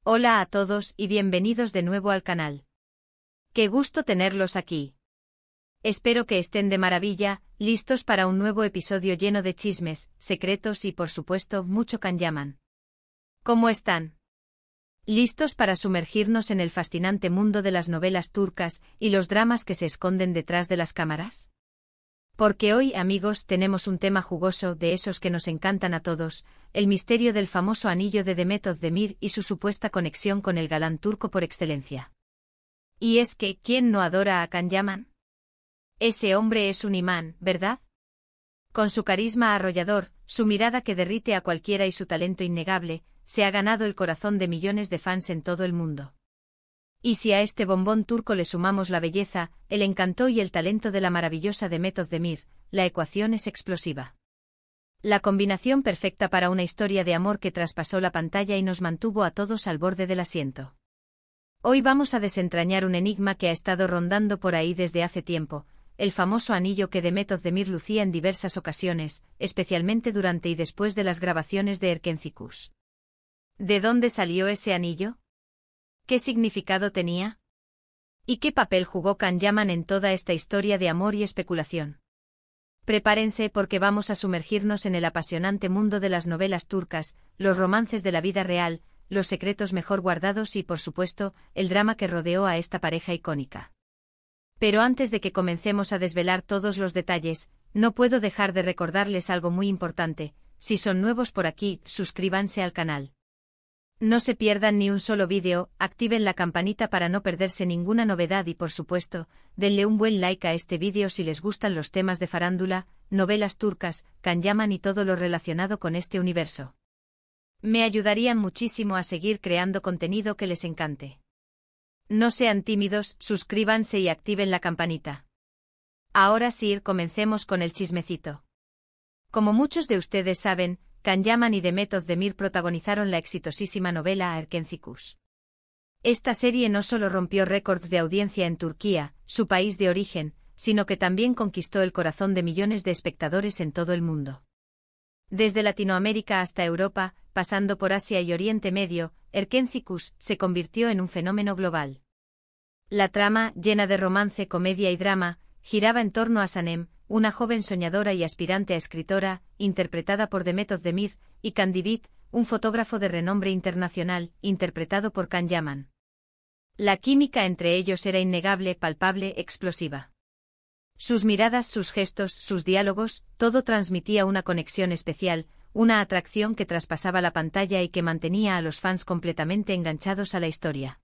Hola a todos y bienvenidos de nuevo al canal. Qué gusto tenerlos aquí. Espero que estén de maravilla, listos para un nuevo episodio lleno de chismes, secretos y por supuesto mucho Kanyaman. ¿Cómo están? ¿Listos para sumergirnos en el fascinante mundo de las novelas turcas y los dramas que se esconden detrás de las cámaras? Porque hoy, amigos, tenemos un tema jugoso de esos que nos encantan a todos, el misterio del famoso anillo de Demet Özdemir y su supuesta conexión con el galán turco por excelencia. Y es que, ¿quién no adora a Kanyaman? Ese hombre es un imán, ¿verdad? Con su carisma arrollador, su mirada que derrite a cualquiera y su talento innegable, se ha ganado el corazón de millones de fans en todo el mundo. Y si a este bombón turco le sumamos la belleza, el encanto y el talento de la maravillosa Demet Özdemir, la ecuación es explosiva. La combinación perfecta para una historia de amor que traspasó la pantalla y nos mantuvo a todos al borde del asiento. Hoy vamos a desentrañar un enigma que ha estado rondando por ahí desde hace tiempo, el famoso anillo que Demet Özdemir lucía en diversas ocasiones, especialmente durante y después de las grabaciones de Erkenci. ¿De dónde salió ese anillo? ¿Qué significado tenía? ¿Y qué papel jugó Kanyaman en toda esta historia de amor y especulación? Prepárense porque vamos a sumergirnos en el apasionante mundo de las novelas turcas, los romances de la vida real, los secretos mejor guardados y, por supuesto, el drama que rodeó a esta pareja icónica. Pero antes de que comencemos a desvelar todos los detalles, no puedo dejar de recordarles algo muy importante: si son nuevos por aquí, suscríbanse al canal. No se pierdan ni un solo vídeo, activen la campanita para no perderse ninguna novedad y por supuesto, denle un buen like a este vídeo si les gustan los temas de farándula, novelas turcas, Kanyaman y todo lo relacionado con este universo. Me ayudarían muchísimo a seguir creando contenido que les encante. No sean tímidos, suscríbanse y activen la campanita. Ahora sí, comencemos con el chismecito. Como muchos de ustedes saben, Kanyaman y Demet Özdemir protagonizaron la exitosísima novela Erkenci. Esta serie no solo rompió récords de audiencia en Turquía, su país de origen, sino que también conquistó el corazón de millones de espectadores en todo el mundo. Desde Latinoamérica hasta Europa, pasando por Asia y Oriente Medio, Erkenci se convirtió en un fenómeno global. La trama, llena de romance, comedia y drama, giraba en torno a Sanem, una joven soñadora y aspirante a escritora, interpretada por Demet Özdemir, y Kandibit, un fotógrafo de renombre internacional, interpretado por Kanyaman. La química entre ellos era innegable, palpable, explosiva. Sus miradas, sus gestos, sus diálogos, todo transmitía una conexión especial, una atracción que traspasaba la pantalla y que mantenía a los fans completamente enganchados a la historia.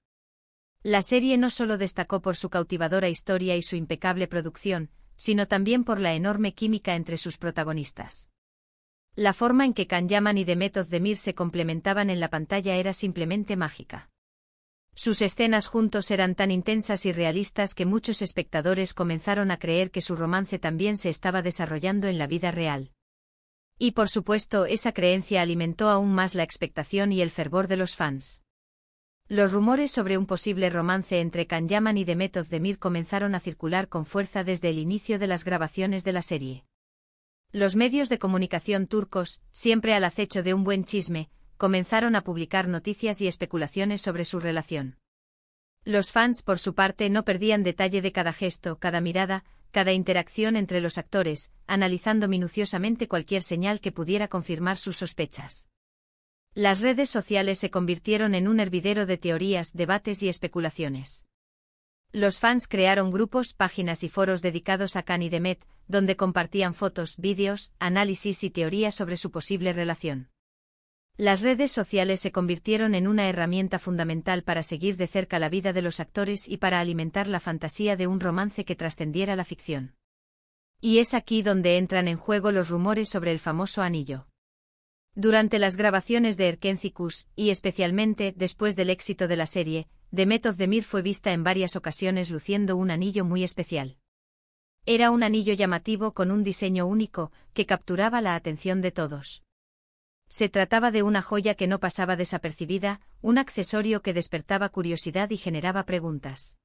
La serie no solo destacó por su cautivadora historia y su impecable producción, sino también por la enorme química entre sus protagonistas. La forma en que Kanyaman y Demet Özdemir se complementaban en la pantalla era simplemente mágica. Sus escenas juntos eran tan intensas y realistas que muchos espectadores comenzaron a creer que su romance también se estaba desarrollando en la vida real. Y por supuesto, esa creencia alimentó aún más la expectación y el fervor de los fans. Los rumores sobre un posible romance entre Kanyaman y Demet Özdemir comenzaron a circular con fuerza desde el inicio de las grabaciones de la serie. Los medios de comunicación turcos, siempre al acecho de un buen chisme, comenzaron a publicar noticias y especulaciones sobre su relación. Los fans, por su parte, no perdían detalle de cada gesto, cada mirada, cada interacción entre los actores, analizando minuciosamente cualquier señal que pudiera confirmar sus sospechas. Las redes sociales se convirtieron en un hervidero de teorías, debates y especulaciones. Los fans crearon grupos, páginas y foros dedicados a Kan y Demet, donde compartían fotos, vídeos, análisis y teorías sobre su posible relación. Las redes sociales se convirtieron en una herramienta fundamental para seguir de cerca la vida de los actores y para alimentar la fantasía de un romance que trascendiera la ficción. Y es aquí donde entran en juego los rumores sobre el famoso anillo. Durante las grabaciones de Erkenci, y especialmente después del éxito de la serie, Demet Özdemir fue vista en varias ocasiones luciendo un anillo muy especial. Era un anillo llamativo con un diseño único, que capturaba la atención de todos. Se trataba de una joya que no pasaba desapercibida, un accesorio que despertaba curiosidad y generaba preguntas.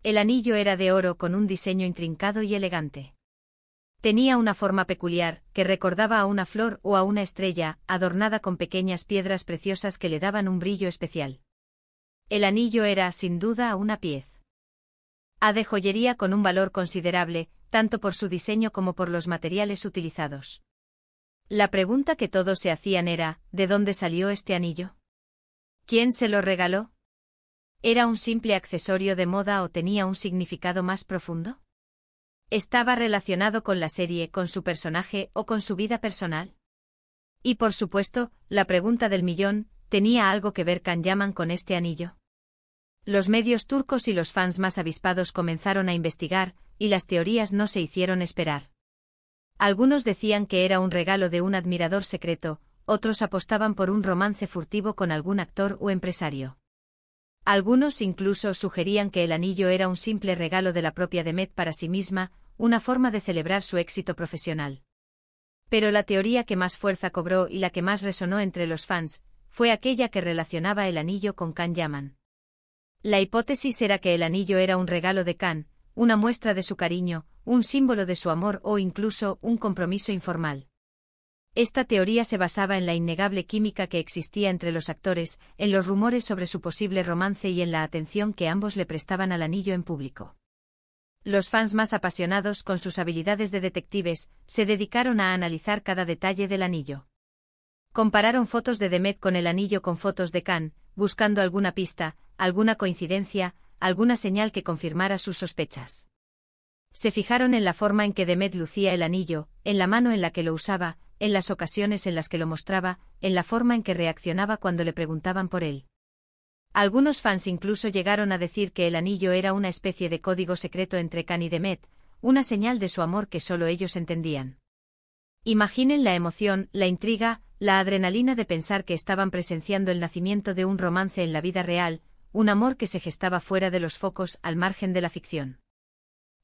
El anillo era de oro con un diseño intrincado y elegante. Tenía una forma peculiar, que recordaba a una flor o a una estrella, adornada con pequeñas piedras preciosas que le daban un brillo especial. El anillo era, sin duda, una pieza de joyería con un valor considerable, tanto por su diseño como por los materiales utilizados. La pregunta que todos se hacían era, ¿de dónde salió este anillo? ¿Quién se lo regaló? ¿Era un simple accesorio de moda o tenía un significado más profundo? ¿Estaba relacionado con la serie, con su personaje o con su vida personal? Y por supuesto, la pregunta del millón, ¿tenía algo que ver Can Yaman con este anillo? Los medios turcos y los fans más avispados comenzaron a investigar, y las teorías no se hicieron esperar. Algunos decían que era un regalo de un admirador secreto, otros apostaban por un romance furtivo con algún actor o empresario. Algunos incluso sugerían que el anillo era un simple regalo de la propia Demet para sí misma, una forma de celebrar su éxito profesional. Pero la teoría que más fuerza cobró y la que más resonó entre los fans, fue aquella que relacionaba el anillo con Can Yaman. La hipótesis era que el anillo era un regalo de Can, una muestra de su cariño, un símbolo de su amor o incluso un compromiso informal. Esta teoría se basaba en la innegable química que existía entre los actores, en los rumores sobre su posible romance y en la atención que ambos le prestaban al anillo en público. Los fans más apasionados, con sus habilidades de detectives, se dedicaron a analizar cada detalle del anillo. Compararon fotos de Demet con el anillo con fotos de Can, buscando alguna pista, alguna coincidencia, alguna señal que confirmara sus sospechas. Se fijaron en la forma en que Demet lucía el anillo, en la mano en la que lo usaba, en las ocasiones en las que lo mostraba, en la forma en que reaccionaba cuando le preguntaban por él. Algunos fans incluso llegaron a decir que el anillo era una especie de código secreto entre Can y Demet, una señal de su amor que solo ellos entendían. Imaginen la emoción, la intriga, la adrenalina de pensar que estaban presenciando el nacimiento de un romance en la vida real, un amor que se gestaba fuera de los focos, al margen de la ficción.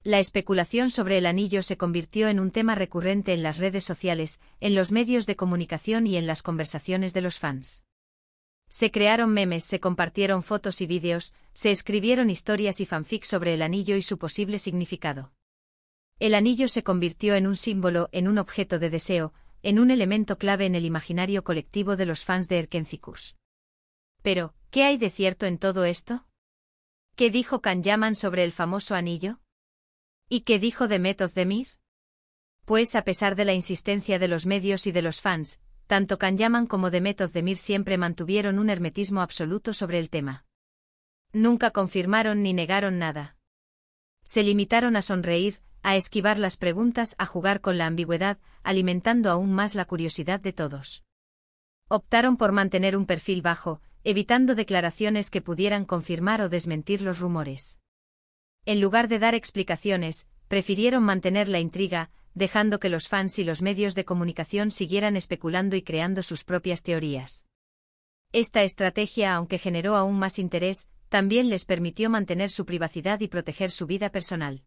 La especulación sobre el anillo se convirtió en un tema recurrente en las redes sociales, en los medios de comunicación y en las conversaciones de los fans. Se crearon memes, se compartieron fotos y vídeos, se escribieron historias y fanfics sobre el anillo y su posible significado. El anillo se convirtió en un símbolo, en un objeto de deseo, en un elemento clave en el imaginario colectivo de los fans de Erkencikus. Pero, ¿qué hay de cierto en todo esto? ¿Qué dijo Can Yaman sobre el famoso anillo? ¿Y qué dijo Demet Özdemir? Pues a pesar de la insistencia de los medios y de los fans, tanto Can Yaman como Demet Özdemir siempre mantuvieron un hermetismo absoluto sobre el tema. Nunca confirmaron ni negaron nada. Se limitaron a sonreír, a esquivar las preguntas, a jugar con la ambigüedad, alimentando aún más la curiosidad de todos. Optaron por mantener un perfil bajo, evitando declaraciones que pudieran confirmar o desmentir los rumores. En lugar de dar explicaciones, prefirieron mantener la intriga, dejando que los fans y los medios de comunicación siguieran especulando y creando sus propias teorías. Esta estrategia, aunque generó aún más interés, también les permitió mantener su privacidad y proteger su vida personal.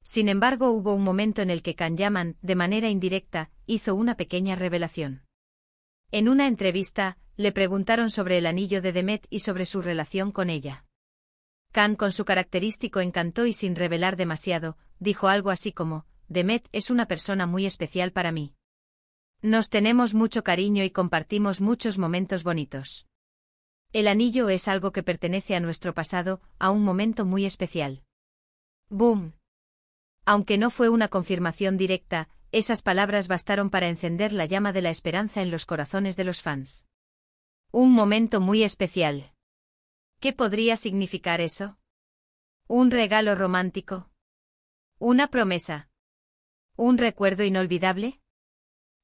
Sin embargo, hubo un momento en el que Can Yaman, de manera indirecta, hizo una pequeña revelación. En una entrevista, le preguntaron sobre el anillo de Demet y sobre su relación con ella. Can, con su característico encanto y sin revelar demasiado, dijo algo así como: Demet es una persona muy especial para mí. Nos tenemos mucho cariño y compartimos muchos momentos bonitos. El anillo es algo que pertenece a nuestro pasado, a un momento muy especial. ¡Boom! Aunque no fue una confirmación directa, esas palabras bastaron para encender la llama de la esperanza en los corazones de los fans. Un momento muy especial. ¿Qué podría significar eso? ¿Un regalo romántico? ¿Una promesa? ¿Un recuerdo inolvidable?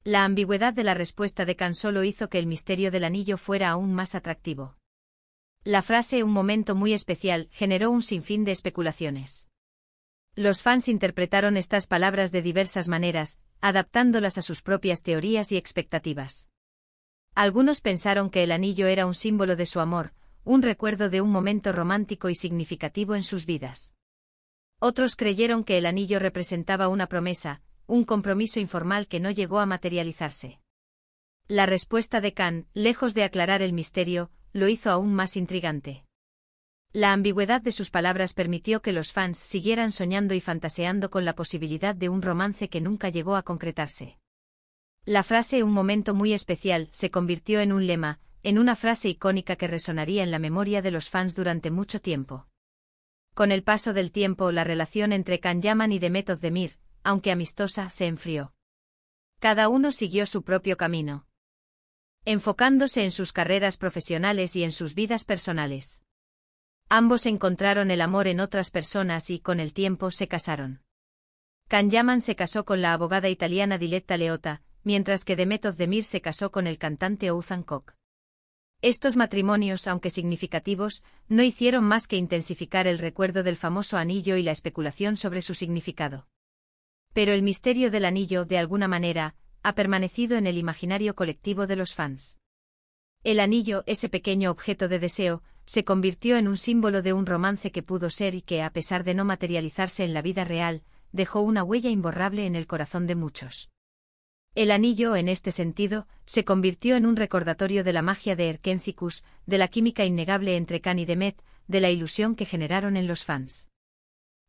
La ambigüedad de la respuesta de Can solo hizo que el misterio del anillo fuera aún más atractivo. La frase «un momento muy especial» generó un sinfín de especulaciones. Los fans interpretaron estas palabras de diversas maneras, adaptándolas a sus propias teorías y expectativas. Algunos pensaron que el anillo era un símbolo de su amor, un recuerdo de un momento romántico y significativo en sus vidas. Otros creyeron que el anillo representaba una promesa, un compromiso informal que no llegó a materializarse. La respuesta de Can, lejos de aclarar el misterio, lo hizo aún más intrigante. La ambigüedad de sus palabras permitió que los fans siguieran soñando y fantaseando con la posibilidad de un romance que nunca llegó a concretarse. La frase «un momento muy especial» se convirtió en un lema, en una frase icónica que resonaría en la memoria de los fans durante mucho tiempo. Con el paso del tiempo, la relación entre Can Yaman y Demet Özdemir, aunque amistosa, se enfrió. Cada uno siguió su propio camino, enfocándose en sus carreras profesionales y en sus vidas personales. Ambos encontraron el amor en otras personas y, con el tiempo, se casaron. Can Yaman se casó con la abogada italiana Diletta Leotta, mientras que Demet Özdemir se casó con el cantante Oğuzhan Koç. Estos matrimonios, aunque significativos, no hicieron más que intensificar el recuerdo del famoso anillo y la especulación sobre su significado. Pero el misterio del anillo, de alguna manera, ha permanecido en el imaginario colectivo de los fans. El anillo, ese pequeño objeto de deseo, se convirtió en un símbolo de un romance que pudo ser y que, a pesar de no materializarse en la vida real, dejó una huella imborrable en el corazón de muchos. El anillo, en este sentido, se convirtió en un recordatorio de la magia de Erkenci, de la química innegable entre Can y Demet, de la ilusión que generaron en los fans.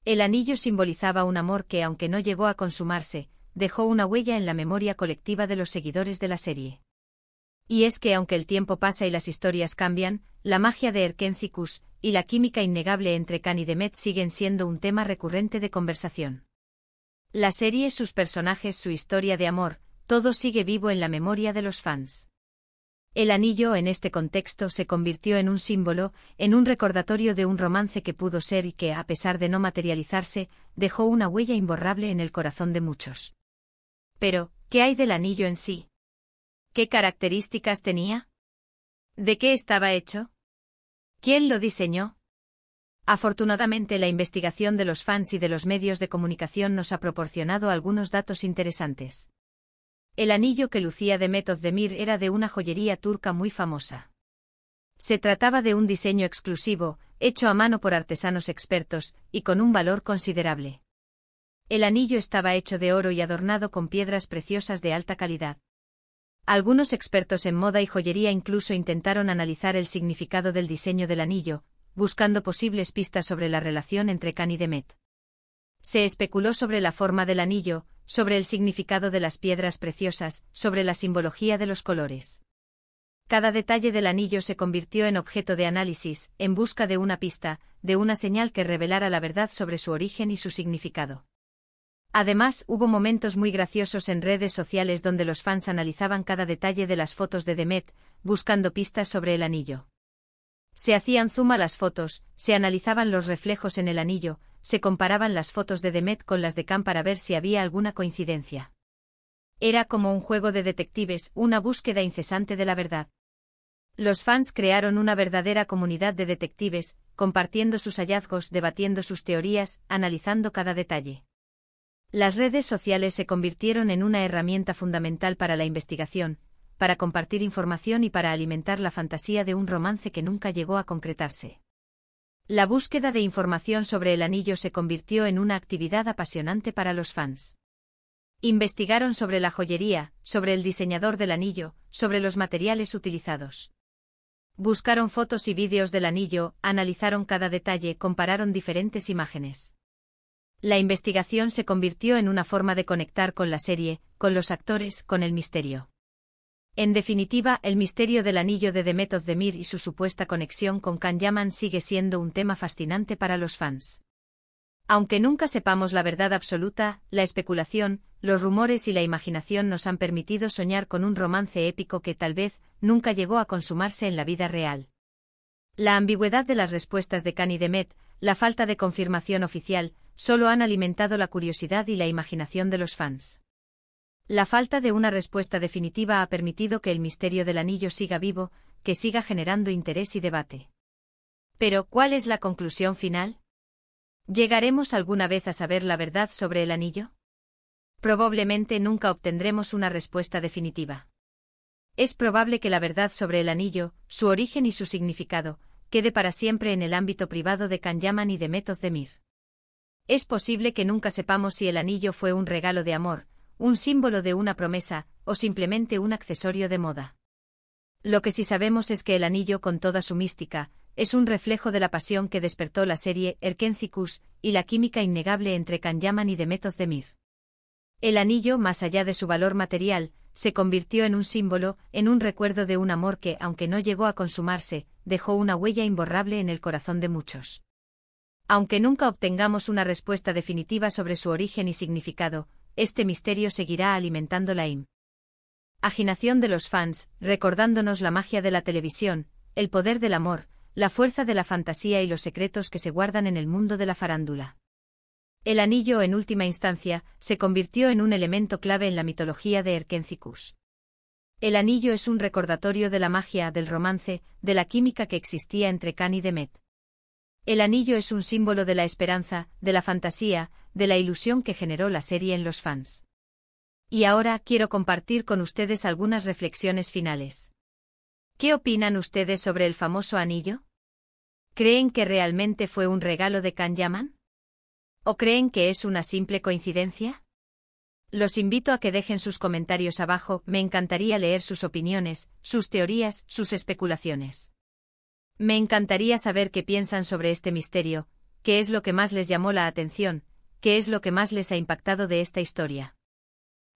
El anillo simbolizaba un amor que, aunque no llegó a consumarse, dejó una huella en la memoria colectiva de los seguidores de la serie. Y es que, aunque el tiempo pasa y las historias cambian, la magia de Erkenci y la química innegable entre Can y Demet siguen siendo un tema recurrente de conversación. La serie, sus personajes, su historia de amor, todo sigue vivo en la memoria de los fans. El anillo, en este contexto, se convirtió en un símbolo, en un recordatorio de un romance que pudo ser y que, a pesar de no materializarse, dejó una huella imborrable en el corazón de muchos. Pero, ¿qué hay del anillo en sí? ¿Qué características tenía? ¿De qué estaba hecho? ¿Quién lo diseñó? Afortunadamente, la investigación de los fans y de los medios de comunicación nos ha proporcionado algunos datos interesantes. El anillo que lucía Demet Özdemir era de una joyería turca muy famosa. Se trataba de un diseño exclusivo, hecho a mano por artesanos expertos, y con un valor considerable. El anillo estaba hecho de oro y adornado con piedras preciosas de alta calidad. Algunos expertos en moda y joyería incluso intentaron analizar el significado del diseño del anillo, buscando posibles pistas sobre la relación entre Can y Demet. Se especuló sobre la forma del anillo, sobre el significado de las piedras preciosas, sobre la simbología de los colores. Cada detalle del anillo se convirtió en objeto de análisis, en busca de una pista, de una señal que revelara la verdad sobre su origen y su significado. Además, hubo momentos muy graciosos en redes sociales donde los fans analizaban cada detalle de las fotos de Demet, buscando pistas sobre el anillo. Se hacían zoom a las fotos, se analizaban los reflejos en el anillo, se comparaban las fotos de Demet con las de Can para ver si había alguna coincidencia. Era como un juego de detectives, una búsqueda incesante de la verdad. Los fans crearon una verdadera comunidad de detectives, compartiendo sus hallazgos, debatiendo sus teorías, analizando cada detalle. Las redes sociales se convirtieron en una herramienta fundamental para la investigación, para compartir información y para alimentar la fantasía de un romance que nunca llegó a concretarse. La búsqueda de información sobre el anillo se convirtió en una actividad apasionante para los fans. Investigaron sobre la joyería, sobre el diseñador del anillo, sobre los materiales utilizados. Buscaron fotos y vídeos del anillo, analizaron cada detalle, compararon diferentes imágenes. La investigación se convirtió en una forma de conectar con la serie, con los actores, con el misterio. En definitiva, el misterio del anillo de Demet Özdemir y su supuesta conexión con Can Yaman sigue siendo un tema fascinante para los fans. Aunque nunca sepamos la verdad absoluta, la especulación, los rumores y la imaginación nos han permitido soñar con un romance épico que tal vez nunca llegó a consumarse en la vida real. La ambigüedad de las respuestas de Can y Demet, la falta de confirmación oficial, solo han alimentado la curiosidad y la imaginación de los fans. La falta de una respuesta definitiva ha permitido que el misterio del anillo siga vivo, que siga generando interés y debate. Pero, ¿cuál es la conclusión final? ¿Llegaremos alguna vez a saber la verdad sobre el anillo? Probablemente nunca obtendremos una respuesta definitiva. Es probable que la verdad sobre el anillo, su origen y su significado, quede para siempre en el ámbito privado de Can Yaman y Demet Özdemir. Es posible que nunca sepamos si el anillo fue un regalo de amor, un símbolo de una promesa, o simplemente un accesorio de moda. Lo que sí sabemos es que el anillo, con toda su mística, es un reflejo de la pasión que despertó la serie Erkenci y la química innegable entre Can Yaman y Demet Özdemir. El anillo, más allá de su valor material, se convirtió en un símbolo, en un recuerdo de un amor que, aunque no llegó a consumarse, dejó una huella imborrable en el corazón de muchos. Aunque nunca obtengamos una respuesta definitiva sobre su origen y significado, este misterio seguirá alimentando la imaginación de los fans, recordándonos la magia de la televisión, el poder del amor, la fuerza de la fantasía y los secretos que se guardan en el mundo de la farándula. El anillo, en última instancia, se convirtió en un elemento clave en la mitología de Erkenciskus. El anillo es un recordatorio de la magia, del romance, de la química que existía entre Can y Demet. El anillo es un símbolo de la esperanza, de la fantasía, de la ilusión que generó la serie en los fans. Y ahora quiero compartir con ustedes algunas reflexiones finales. ¿Qué opinan ustedes sobre el famoso anillo? ¿Creen que realmente fue un regalo de Can Yaman? ¿O creen que es una simple coincidencia? Los invito a que dejen sus comentarios abajo, me encantaría leer sus opiniones, sus teorías, sus especulaciones. Me encantaría saber qué piensan sobre este misterio, qué es lo que más les llamó la atención, qué es lo que más les ha impactado de esta historia.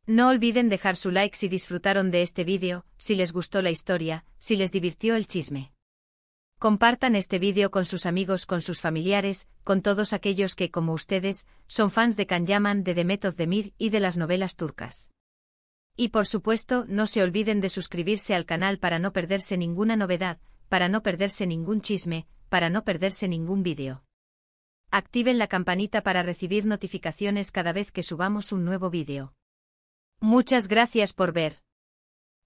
No olviden dejar su like si disfrutaron de este vídeo, si les gustó la historia, si les divirtió el chisme. Compartan este vídeo con sus amigos, con sus familiares, con todos aquellos que, como ustedes, son fans de Can Yaman, de Demet Özdemir y de las novelas turcas. Y por supuesto, no se olviden de suscribirse al canal para no perderse ninguna novedad, para no perderse ningún chisme, para no perderse ningún vídeo. Activen la campanita para recibir notificaciones cada vez que subamos un nuevo vídeo. Muchas gracias por ver.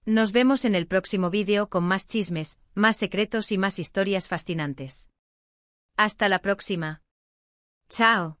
Nos vemos en el próximo vídeo con más chismes, más secretos y más historias fascinantes. Hasta la próxima. Chao.